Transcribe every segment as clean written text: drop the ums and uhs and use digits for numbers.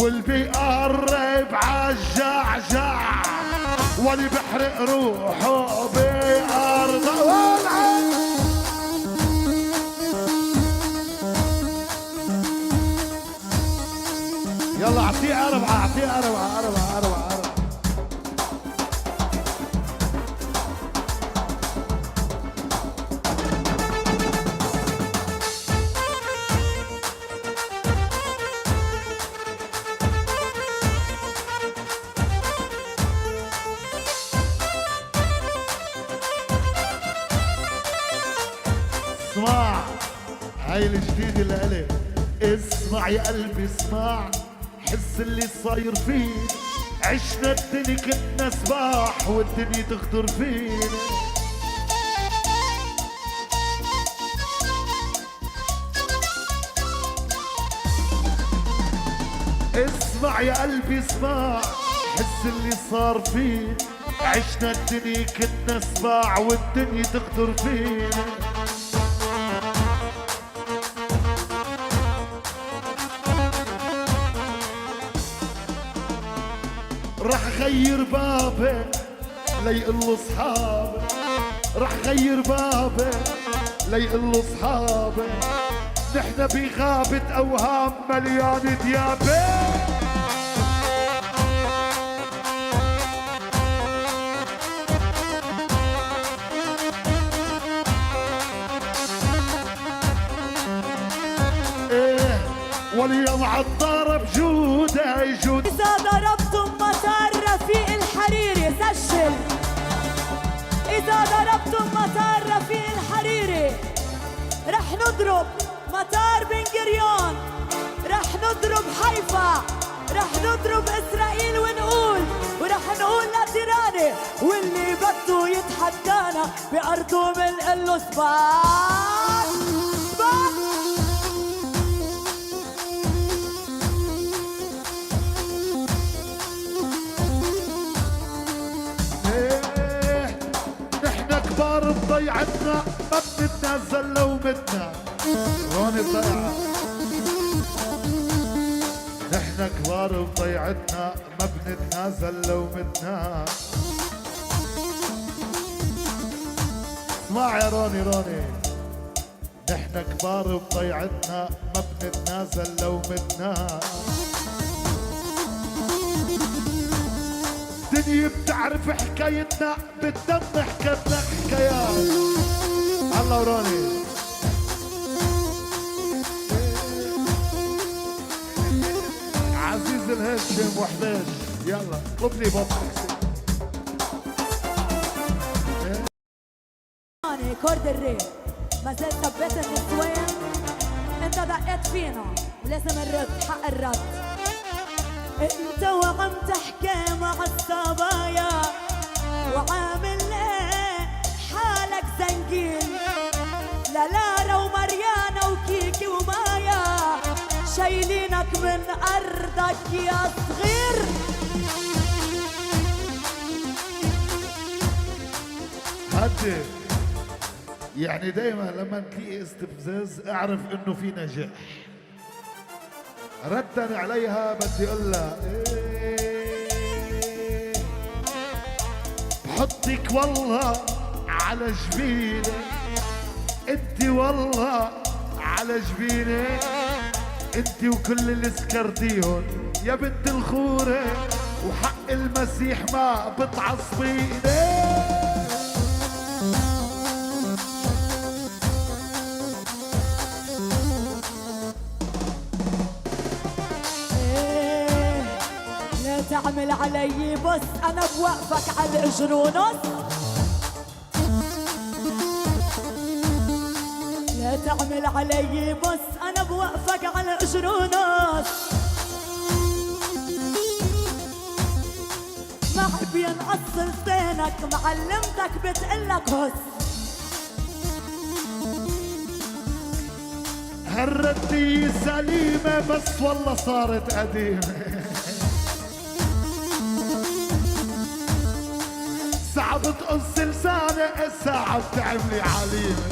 واللي بيقرب عالجعجع واللي بحرق روحه بأرضه. يلا اعطيه أربعة، اعطيه أربعة أربعة أربعة أربعة. اسمع هاي الجديد اللي قالي، اسمع يا قلبي اسمع، حس اللي صاير فيه، عشنا الدنيا كنا سباح والدنيا تغدر فينا. اسمع يا قلبي اسمع، حس اللي صار فيه، عشنا الدنيا كنا سباع والدنيا تغدر فينا. رح غير بابي ليقلوا صحابي، رح غير بابي ليقلوا صحابي، نحنا بغابة أوهام مليان ديابة. ايه واليوم عالضرب جودة جود. إذا ضربتم مطار رفيق الحريري سجل، إذا ضربتم مطار رفيق الحريري رح نضرب مطار بن قريون، رح نضرب حيفا، رح نضرب إسرائيل ونقول، ورح نقول لتيراني واللي بده يتحدانا بأرضه بنقول له سباح سباح. كبار بضيعتنا ما بنتنازل لو متنا. روني ضيعة نحنا كبار بضيعتنا ما بنتنازل لو متنا. اسمع يا روني روني، نحنا كبار بضيعتنا ما بنتنازل لو متنا. الدنيا بتعرف حكايتنا بالدم حكتنا حكايات. الله وروني عزيز الهشم وحداش، يلا اطلب لي بطل. كورد الري ما زلت ثبت النسوان، انت دقيت فينا ولازم نرد حق الرد. انت وعم تحكي مع الصبايا وعامل حالك زنقين، للارا ومريانا وكيكي ومايا شايلينك من ارضك يا صغير. هدي يعني دايما لما تلاقي استفزاز اعرف انه في نجاح. ردا عليها بدي اقول لها إيه بحطك والله على جبيني، انت والله على جبيني، انت وكل اللي سكرتيهم يا بنت الخوره، وحق المسيح ما بتعصبيني. تعمل علي بص انا بوقفك على الاجر ونص، لا تعمل علي بص انا بوقفك على اجر ونص. ما بينقص لسانك معلمتك بتقلك هص. هالردية سليمة بس والله صارت قديمة. صعب تقص لساني الساعة بتعملي عليمة.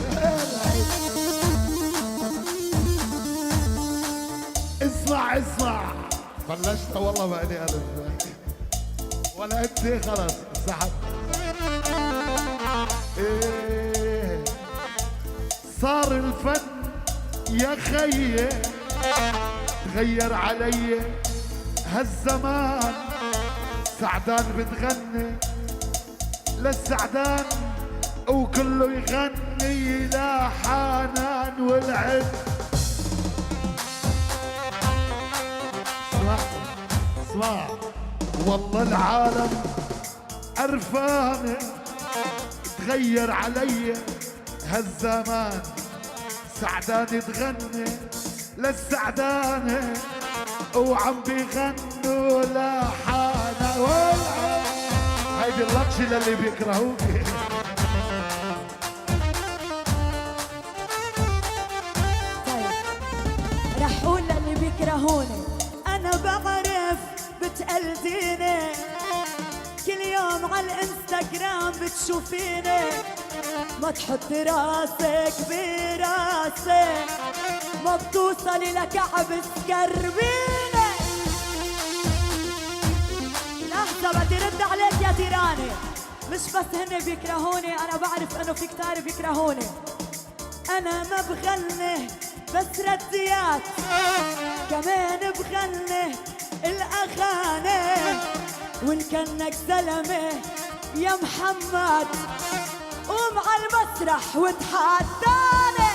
اسمع اسمع بلشت والله ماني ألف ولا أنت خلص سحب. إيه صار الفن يا خيي تغير علي هالزمان، سعدان بتغني للسعدان وكله يغني لا حنان والعد. اسمع والله العالم قرفانة تغير علي هالزمان، سعدان تغني للسعدانة وعم بيغنوا لحانا والعد. هيدي اللطشة للي بيكرهوك. طيب رح قول للي بيكرهوني انا بعرف بتقلديني، كل يوم على الانستغرام بتشوفيني، ما تحط راسك براسي، ما بتوصلي لكعب تقربيني. لحظة بدي رد عليك يا تيراني، مش بس هن بيكرهوني، انا بعرف انه في كتار بيكرهوني. انا ما بغني بس رديات، كمان بغني الاغاني، وان كانك زلمه يا محمد قوم على المسرح وتحداني.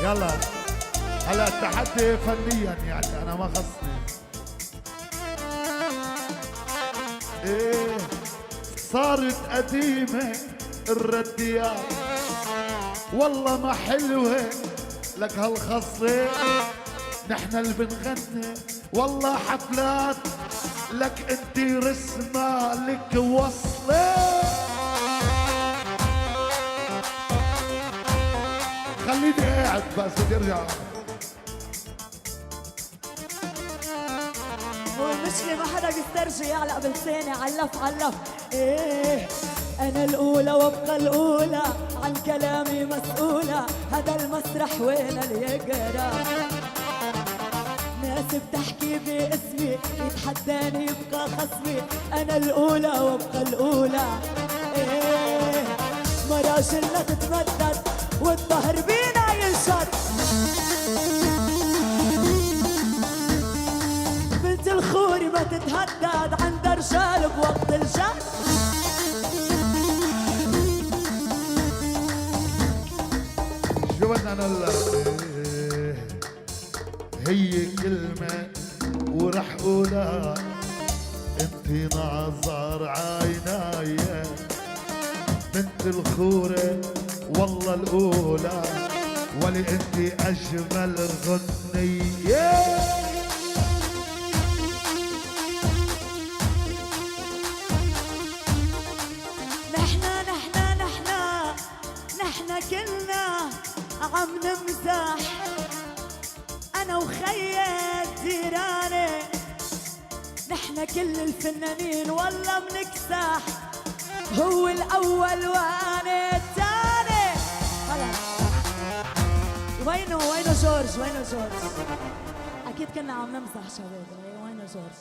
يلا هلا التحدي فنيا يعني انا ما خصني. ايه صارت قديمة الرديات والله ما حلوة لك هالخصة، نحن اللي بنغني والله حفلات لك انت رسمة لك وصلة. خليني قاعد بس بدي ارجع. هو المشكلة ما حدا بيسترجي يعلق بلساني، علف. ايه انا الاولى وابقى الاولى، عن كلامي مسؤولة، هذا المسرح وين اللي يقرا، ناس بتحكي باسمي يتحداني يبقى خصمي، انا الاولى وابقى الاولى. ايه مراجلنا تتمدد والظهر بينا ينشد، بنت الخوري ما تتهدد عند رجال بوقت الجد. شو بدنا نقول؟ هي كلمة ورح قولها، انت نظر عيناي بنت الخورة والله الأولى، ولي انت أجمل غنية. نحنا كلنا عم نمزح، أنا وخيك جيراني، نحنا كل الفنانين والله بنكسح، هو الأول وأنا الثاني. خلاص وينه جورج؟ أكيد كنا عم نمزح شباب، وينه جورج؟